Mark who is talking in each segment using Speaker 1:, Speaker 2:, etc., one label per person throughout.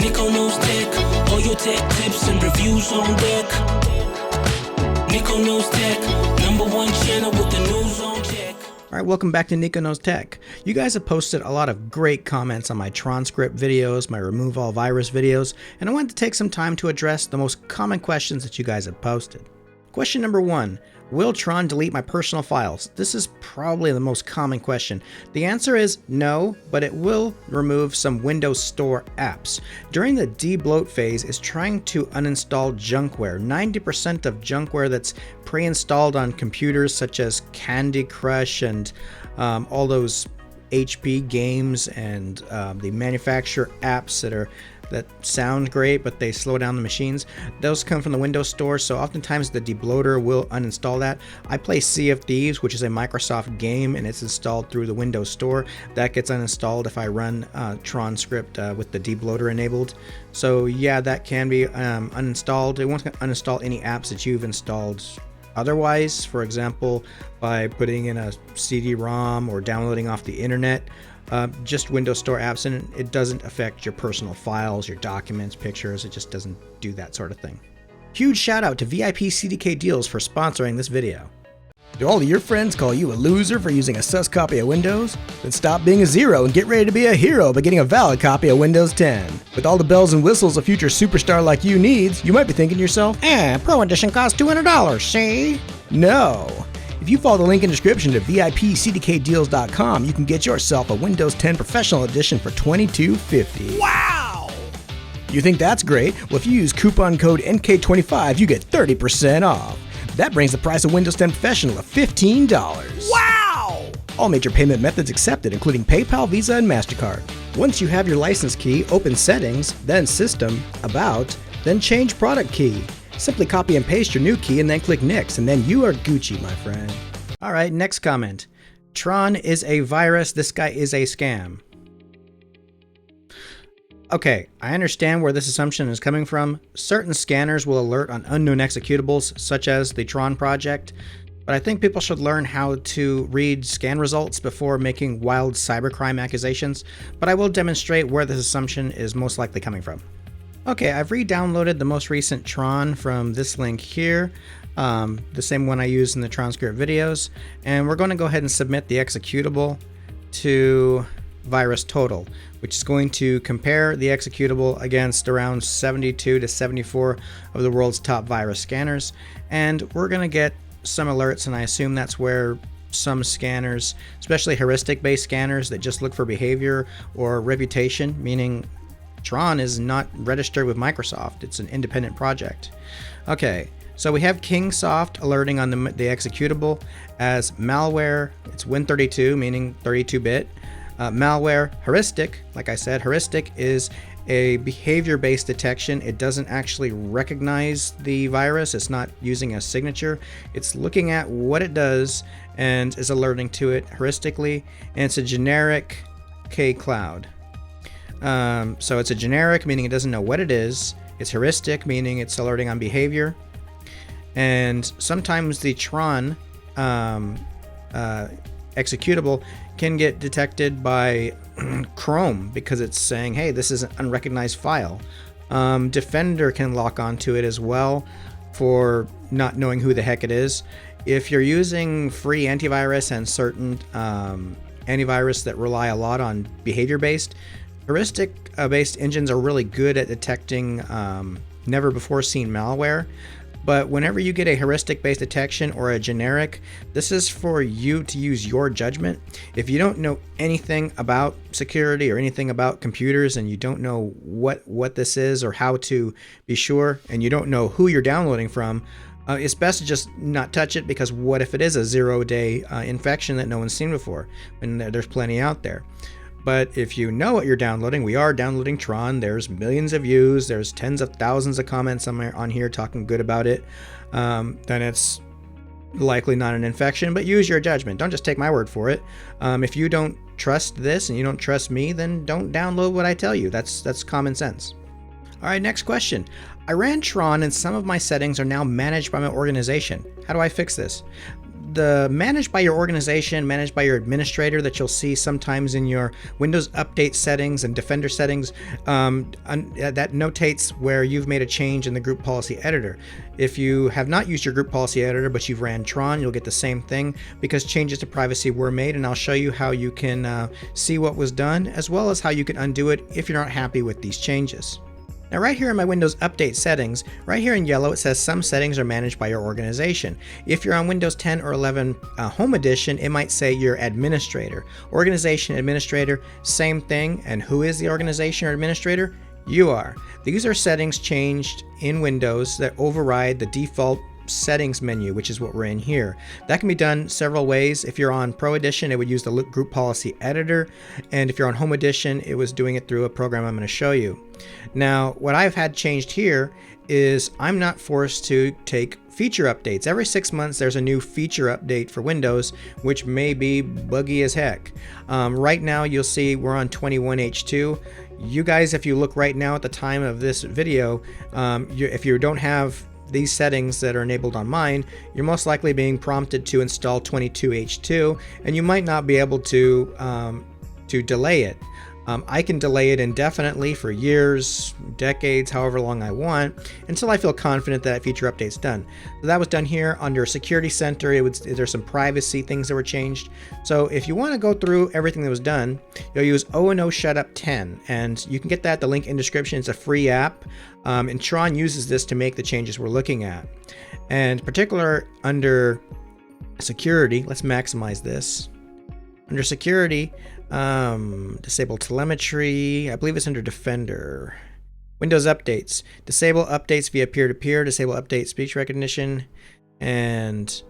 Speaker 1: Nico knows tech, all your tech tips and reviews on deck. Nico knows tech, #1 channel with the news on tech.
Speaker 2: Alright, welcome back to Nico Knows Tech. You guys have posted a lot of great comments on my Tron Script videos, my Remove All Virus videos, and I wanted to take some time to address the most common questions that you guys have posted. Question number 1. Will Tron delete my personal files? This is probably the most common question. The answer is no, but it will remove some Windows Store apps. During the debloat phase, it's trying to uninstall junkware. 90% of junkware that's pre-installed on computers such as Candy Crush and all those HP games and the manufacturer apps that sound great, but they slow down the machines. Those come from the Windows Store, so oftentimes the debloater will uninstall that. I play Sea of Thieves, which is a Microsoft game, and it's installed through the Windows Store. That gets uninstalled if I run Tron Script with the debloater enabled. So yeah, that can be uninstalled. It won't uninstall any apps that you've installed otherwise, for example, by putting in a CD-ROM or downloading off the internet. Just Windows Store apps, and it doesn't affect your personal files, your documents, pictures. It just doesn't do that sort of thing. Huge shout out to VIP CDK Deals for sponsoring this video. Do all of your friends call you a loser for using a sus copy of Windows? Then stop being a zero and get ready to be a hero by getting a valid copy of Windows 10. With all the bells and whistles a future superstar like you needs, you might be thinking to yourself, Pro Edition costs $200, see? No. If you follow the link in the description to VIPCDKdeals.com, you can get yourself a Windows 10 Professional Edition for $22.50. Wow! You think that's great? Well, if you use coupon code NK25, you get 30% off. That brings the price of Windows 10 Professional to $15. Wow! All major payment methods accepted, including PayPal, Visa, and MasterCard. Once you have your license key, open Settings, then System, About, then change Product Key. Simply copy and paste your new key and then click Next, and then you are Gucci, my friend. Alright, next comment. Tron is a virus, this guy is a scam. Okay, I understand where this assumption is coming from. Certain scanners will alert on unknown executables, such as the Tron project, but I think people should learn how to read scan results before making wild cybercrime accusations, but I will demonstrate where this assumption is most likely coming from. Okay, I've re-downloaded the most recent Tron from this link here, the same one I used in the Tron Script videos, and we're going to go ahead and submit the executable to VirusTotal, which is going to compare the executable against around 72 to 74 of the world's top virus scanners, and we're going to get some alerts, and I assume that's where some scanners, especially heuristic-based scanners that just look for behavior or reputation, meaning Tron is not registered with Microsoft. It's an independent project. Okay, so we have Kingsoft alerting on the executable as malware. It's Win32, meaning 32-bit. Malware heuristic, like I said, heuristic is a behavior-based detection. It doesn't actually recognize the virus. It's not using a signature. It's looking at what it does and is alerting to it heuristically. And it's a generic K-cloud. So it's a generic, meaning it doesn't know what it is. It's heuristic, meaning it's alerting on behavior. And sometimes the Tron executable can get detected by Chrome because it's saying, hey, this is an unrecognized file. Defender can lock onto it as well for not knowing who the heck it is. If you're using free antivirus and certain antivirus that rely a lot on behavior-based, heuristic-based engines are really good at detecting never-before-seen malware. But whenever you get a heuristic-based detection or a generic, this is for you to use your judgment. If you don't know anything about security or anything about computers, and you don't know what this is or how to be sure, and you don't know who you're downloading from, it's best to just not touch it, because what if it is a 0-day infection that no one's seen before? And there's plenty out there. But if you know what you're downloading, we are downloading Tron. There's millions of views. There's tens of thousands of comments on here talking good about it. Then it's likely not an infection, but use your judgment. Don't just take my word for it. If you don't trust this and you don't trust me, then don't download what I tell you. That's common sense. All right, next question. I ran Tron and some of my settings are now managed by my organization. How do I fix this? the managed by your organization, managed by your administrator that you'll see sometimes in your Windows Update settings and Defender settings, that notates where you've made a change in the group policy editor. If you have not used your group policy editor but you've ran Tron, you'll get the same thing because changes to privacy were made, and I'll show you how you can see what was done as well as how you can undo it if you're not happy with these changes. Now right here in my Windows Update settings, right here in yellow it says some settings are managed by your organization. If you're on Windows 10 or 11 Home Edition, it might say your administrator. Organization administrator, same thing. And who is the organization or administrator? You are. These are settings changed in Windows that override the default settings menu, which is what we're in here. That can be done several ways. If you're on Pro Edition, it would use the group policy editor, and if you're on Home Edition, it was doing it through a program I'm going to show you. Now what I've had changed here is I'm not forced to take feature updates. Every 6 months there's a new feature update for Windows, which may be buggy as heck. Right now you'll see we're on 21H2. You guys, if you look right now at the time of this video, if you don't have these settings that are enabled on mine, you're most likely being prompted to install 22H2, and you might not be able to delay it. I can delay it indefinitely for years, decades, however long I want, until I feel confident that feature update's done. So that was done here under Security Center. There's some privacy things that were changed. So if you want to go through everything that was done, you'll use O&O Shutup 10, and you can get that at the link in description. It's a free app, and Tron uses this to make the changes we're looking at. And in particular under security, let's maximize this. Under security, disable telemetry, I believe it's under Defender. Windows updates, disable updates via peer-to-peer, disable update speech recognition, and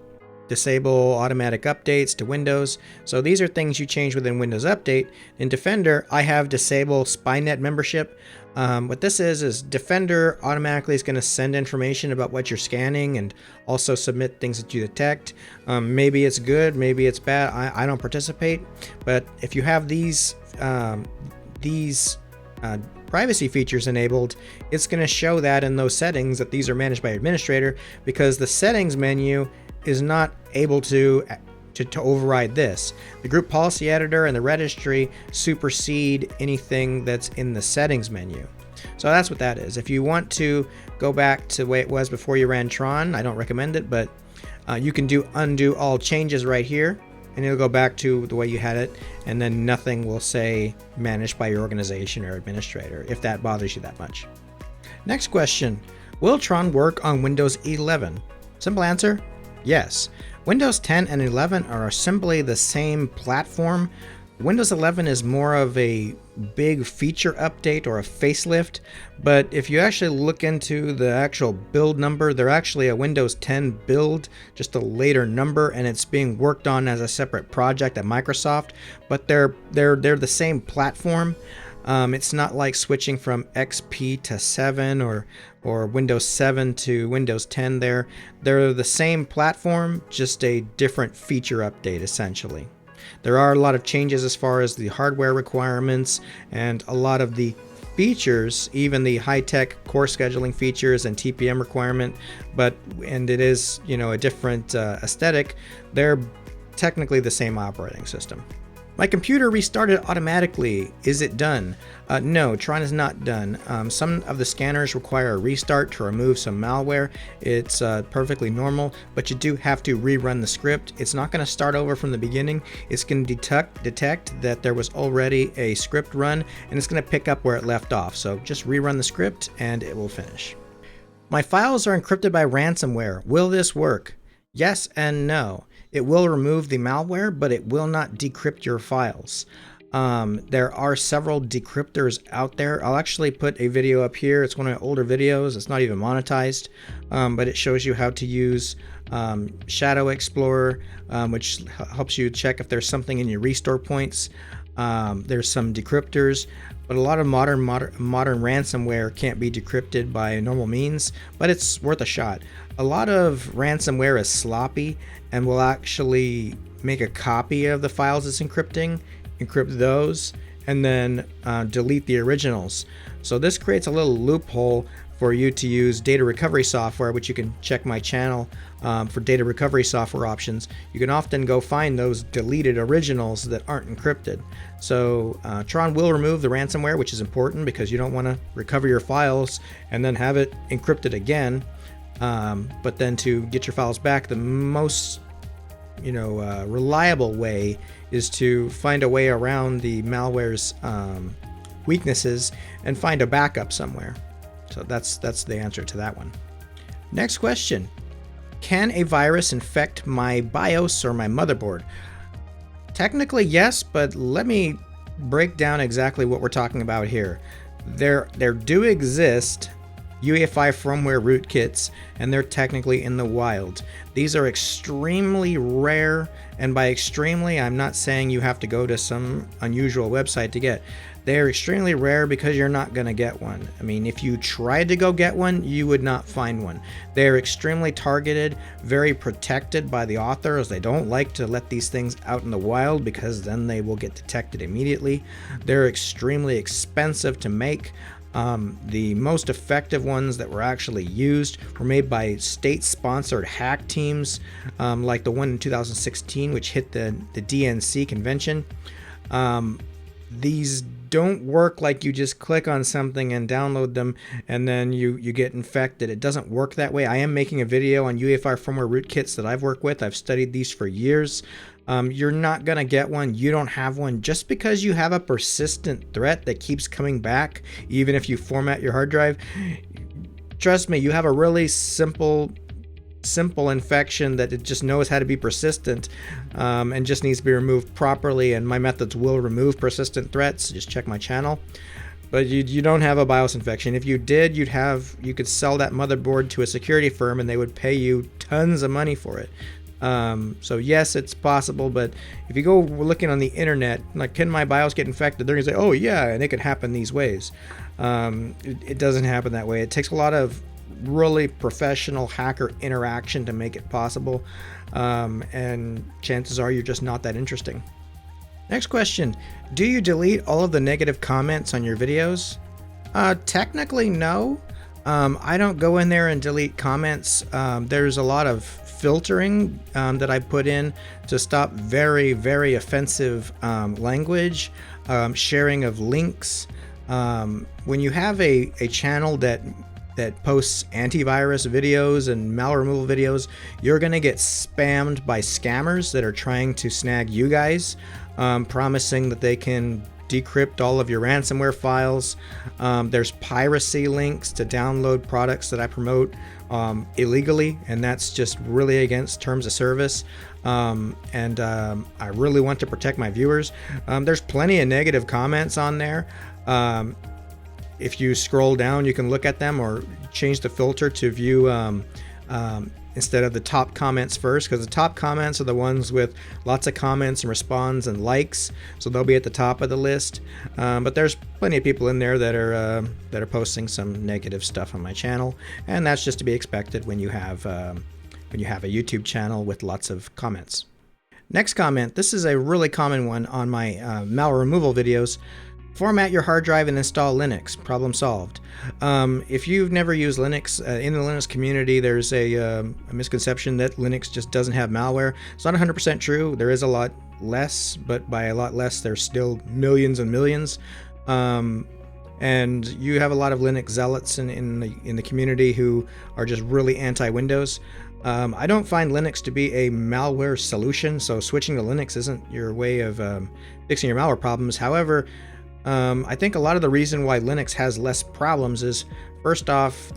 Speaker 2: disable automatic updates to Windows. So these are things you change within Windows Update. In Defender, I have disable SpyNet membership. What this is Defender automatically is going to send information about what you're scanning and also submit things that you detect. Maybe it's good, maybe it's bad. I don't participate, but if you have these privacy features enabled, it's going to show that in those settings that these are managed by administrator, because the settings menu is not able to override this. The group policy editor and the registry supersede anything that's in the settings menu. So that's what that is. If you want to go back to the way it was before you ran Tron, I don't recommend it, but you can undo all changes right here, and it'll go back to the way you had it, and then nothing will say managed by your organization or administrator, if that bothers you that much. Next question, will Tron work on Windows 11? Simple answer, yes. Windows 10 and 11 are simply the same platform. Windows 11 is more of a big feature update or a facelift, but if you actually look into the actual build number, they're actually a Windows 10 build, just a later number, and it's being worked on as a separate project at Microsoft, but they're the same platform. It's not like switching from XP to 7 or Windows 7 to Windows 10 there. They're the same platform, just a different feature update essentially. There are a lot of changes as far as the hardware requirements and a lot of the features, even the high-tech core scheduling features and TPM requirement, and it is, a different aesthetic. They're technically the same operating system. My computer restarted automatically. Is it done? No, Tron is not done. Some of the scanners require a restart to remove some malware. It's perfectly normal, but you do have to rerun the script. It's not going to start over from the beginning. It's going to detect that there was already a script run, and it's going to pick up where it left off. So just rerun the script and it will finish. My files are encrypted by ransomware. Will this work? Yes and no. It will remove the malware, but it will not decrypt your files. There are several decryptors out there. I'll actually put a video up here. It's one of my older videos. It's not even monetized, but it shows you how to use Shadow Explorer, which helps you check if there's something in your restore points. There's some decryptors, but a lot of modern ransomware can't be decrypted by normal means, but it's worth a shot. A lot of ransomware is sloppy and will actually make a copy of the files it's encrypting, encrypt those, and then delete the originals. So this creates a little loophole for you to use data recovery software, which you can check my channel for data recovery software options, you can often go find those deleted originals that aren't encrypted. So Tron will remove the ransomware, which is important because you don't want to recover your files and then have it encrypted again. But then to get your files back, the most reliable way is to find a way around the malware's weaknesses and find a backup somewhere. So that's the answer to that one. Next question. Can a virus infect my BIOS or my motherboard? Technically yes, but let me break down exactly what we're talking about here. There do exist UEFI firmware rootkits, and they're technically in the wild. These are extremely rare, and by extremely, I'm not saying you have to go to some unusual website to get. They're extremely rare because you're not going to get one. I mean, if you tried to go get one, you would not find one. They're extremely targeted, very protected by the author, as they don't like to let these things out in the wild because then they will get detected immediately. They're extremely expensive to make. The most effective ones that were actually used were made by state-sponsored hack teams, like the one in 2016, which hit the DNC convention. These don't work like you just click on something and download them and then you get infected. It doesn't work that way. I am making a video on UEFI firmware rootkits that I've worked with. I've studied these for years. You're not going to get one. You don't have one. Just because you have a persistent threat that keeps coming back, even if you format your hard drive, trust me, you have a really simple infection that it just knows how to be persistent and just needs to be removed properly. And my methods will remove persistent threats. Just check my channel. But you don't have a BIOS infection. If you did, you could sell that motherboard to a security firm and they would pay you tons of money for it. So yes, it's possible, but if you go looking on the internet, like, can my BIOS get infected? They're gonna say, oh yeah, and it could happen these ways. It doesn't happen that way. It takes a lot of really professional hacker interaction to make it possible, and chances are you're just not that interesting. Next question. Do you delete all of the negative comments on your videos? Technically, no. I don't go in there and delete comments. There's a lot of filtering that I put in to stop very, very offensive language, sharing of links. When you have a channel that posts antivirus videos and malware removal videos, you're going to get spammed by scammers that are trying to snag you guys, promising that they can decrypt all of your ransomware files. There's piracy links to download products that I promote illegally, and that's just really against terms of service. I really want to protect my viewers. There's plenty of negative comments on there. If you scroll down, you can look at them, or change the filter to view instead of the top comments first, because the top comments are the ones with lots of comments and responds and likes, so they'll be at the top of the list. But there's plenty of people in there that are posting some negative stuff on my channel, and that's just to be expected when you have a YouTube channel with lots of comments. Next comment. This is a really common one on my malware removal videos. Format your hard drive and install Linux. Problem solved. If you've never used Linux, in the Linux community, there's a misconception that Linux just doesn't have malware. It's not 100% true. There is a lot less, but by a lot less, there's still millions and millions. And you have a lot of Linux zealots in the community who are just really anti-Windows. I don't find Linux to be a malware solution, so switching to Linux isn't your way of fixing your malware problems. However, I think a lot of the reason why Linux has less problems is, first off,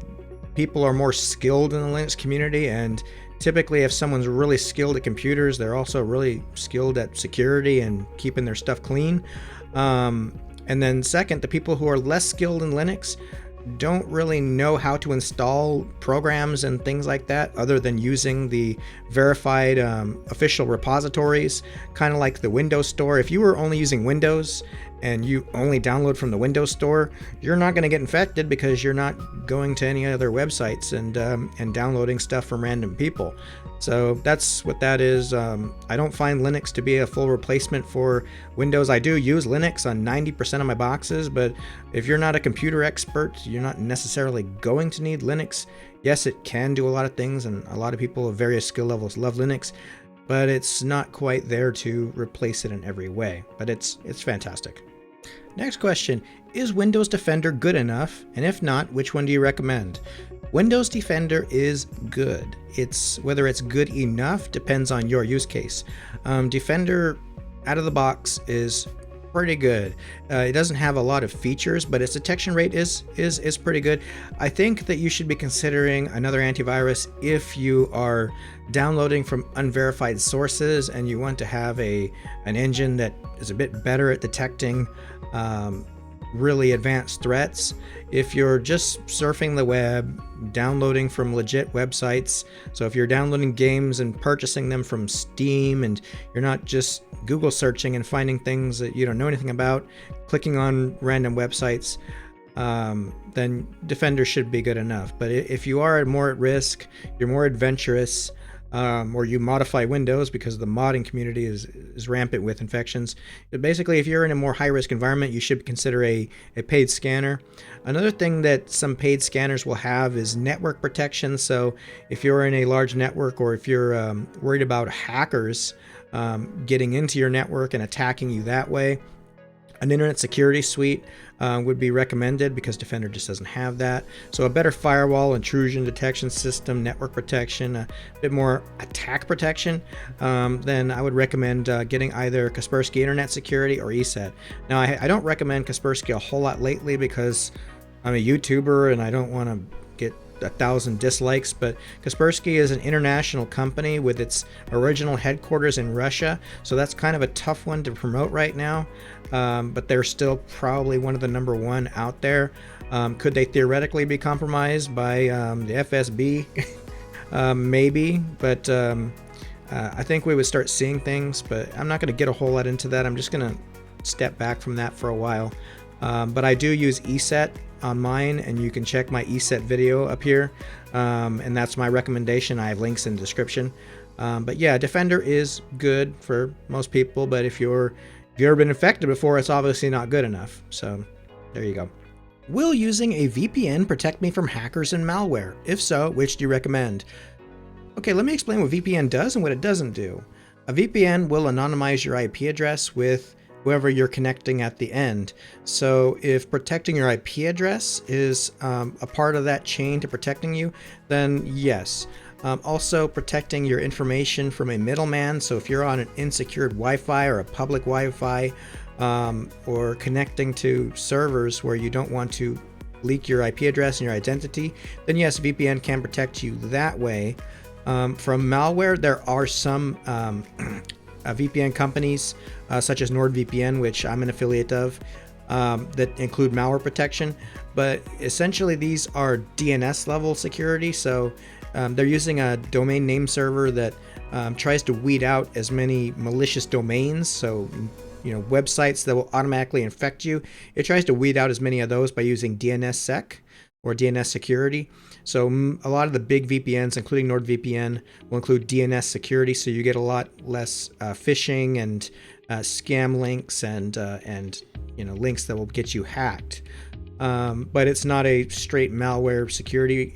Speaker 2: people are more skilled in the Linux community, and typically if someone's really skilled at computers, they're also really skilled at security and keeping their stuff clean. And then second, the people who are less skilled in Linux don't really know how to install programs and things like that other than using the verified official repositories, kind of like the Windows Store. If you were only using Windows and you only download from the Windows Store, you're not going to get infected because you're not going to any other websites and downloading stuff from random people. So that's what that is. I don't find Linux to be a full replacement for Windows. I do use Linux on 90% of my boxes, but if you're not a computer expert, you're not necessarily going to need Linux. Yes, it can do a lot of things, and a lot of people of various skill levels love Linux, but it's not quite there to replace it in every way. But it's fantastic. Next question, is Windows Defender good enough? And if not, which one do you recommend? Windows Defender is good. Whether it's good enough depends on your use case. Defender out of the box is pretty good. It doesn't have a lot of features, but its detection rate is pretty good. I think that you should be considering another antivirus if you are downloading from unverified sources and you want to have an engine that is a bit better at detecting really advanced threats. If you're just surfing the web, downloading from legit websites, so if you're downloading games and purchasing them from Steam and you're not just Google searching and finding things that you don't know anything about, clicking on random websites, then Defender should be good enough. But if you are more at risk, you're more adventurous, or you modify Windows because the modding community is rampant with infections. But basically, if you're in a more high-risk environment, you should consider a paid scanner. Another thing that some paid scanners will have is network protection. So if you're in a large network, or if you're worried about hackers getting into your network and attacking you that way, an internet security suite would be recommended because Defender just doesn't have that. So a better firewall, intrusion detection system, network protection, a bit more attack protection, then I would recommend getting either Kaspersky Internet Security or ESET. Now I don't recommend Kaspersky a whole lot lately because I'm a YouTuber and I don't want to get 1,000 dislikes, but Kaspersky is an international company with its original headquarters in Russia, so that's kind of a tough one to promote right now, but they're still probably one of the number one out there. Could they theoretically be compromised by the FSB? Maybe, but I think we would start seeing things, but I'm not going to get a whole lot into that. I'm just going to step back from that for a while. But I do use ESET on mine, and you can check my ESET video up here, and that's my recommendation. I have links in the description. But yeah, Defender is good for most people, but if you've ever been infected before, it's obviously not good enough. So there you go. Will using a VPN protect me from hackers and malware? If so, which do you recommend? Okay, let me explain what VPN does and what it doesn't do. A VPN will anonymize your IP address with whoever you're connecting at the end. So if protecting your IP address is a part of that chain to protecting you, then yes. Also protecting your information from a middleman. So if you're on an unsecured Wi-Fi or a public Wi-Fi, or connecting to servers where you don't want to leak your IP address and your identity, then yes, VPN can protect you that way. From malware, there are some VPN companies such as NordVPN, which I'm an affiliate of, that include malware protection, but essentially these are DNS level security. So they're using a domain name server that tries to weed out as many malicious domains. So websites that will automatically infect you, it tries to weed out as many of those by using DNSSEC or DNS security. So a lot of the big VPNs, including NordVPN, will include DNS security, so you get a lot less phishing and scam links and links that will get you hacked. But it's not a straight malware security.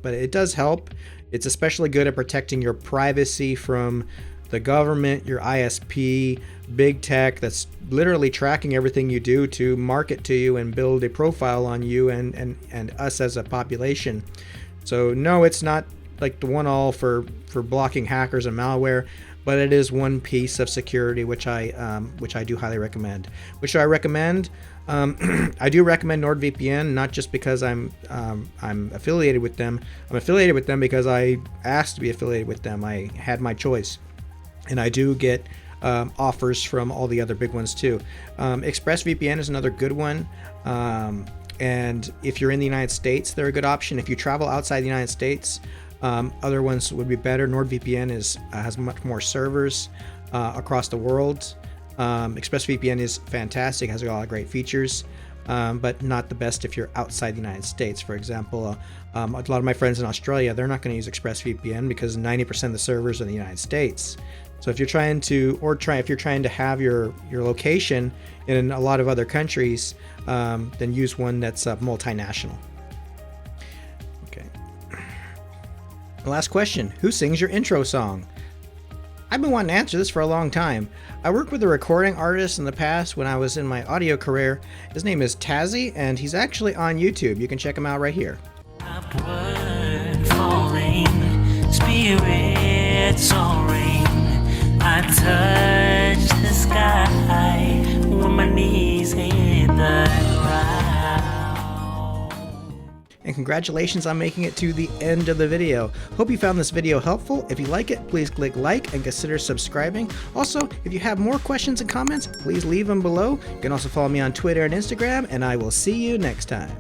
Speaker 2: But it does help. It's especially good at protecting your privacy from the government, your ISP, big tech that's literally tracking everything you do to market to you and build a profile on you and us as a population. So no, it's not like the one all for blocking hackers and malware, but it is one piece of security which I do highly recommend. Which do I recommend? I do recommend NordVPN, not just because I'm affiliated with them. I'm affiliated with them because I asked to be affiliated with them. I had my choice. And I do get offers from all the other big ones too. ExpressVPN is another good one. And if you're in the United States, they're a good option. If you travel outside the United States, other ones would be better. NordVPN has much more servers across the world. ExpressVPN is fantastic, has a lot of great features, but not the best if you're outside the United States. For example, a lot of my friends in Australia, they're not going to use ExpressVPN because 90% of the servers are in the United States. So if you're trying to, if you're trying to have your location in a lot of other countries, then use one that's multinational. Okay. Last question: who sings your intro song? I've been wanting to answer this for a long time. I worked with a recording artist in the past when I was in my audio career. His name is Tazzy, and he's actually on YouTube. You can check him out right here.
Speaker 1: Upward falling, spirit soaring. I touch the sky when my knees hit the ground.
Speaker 2: And congratulations on making it to the end of the video. Hope you found this video helpful. If you like it, please click like and consider subscribing. Also, if you have more questions and comments, please leave them below. You can also follow me on Twitter and Instagram, and I will see you next time.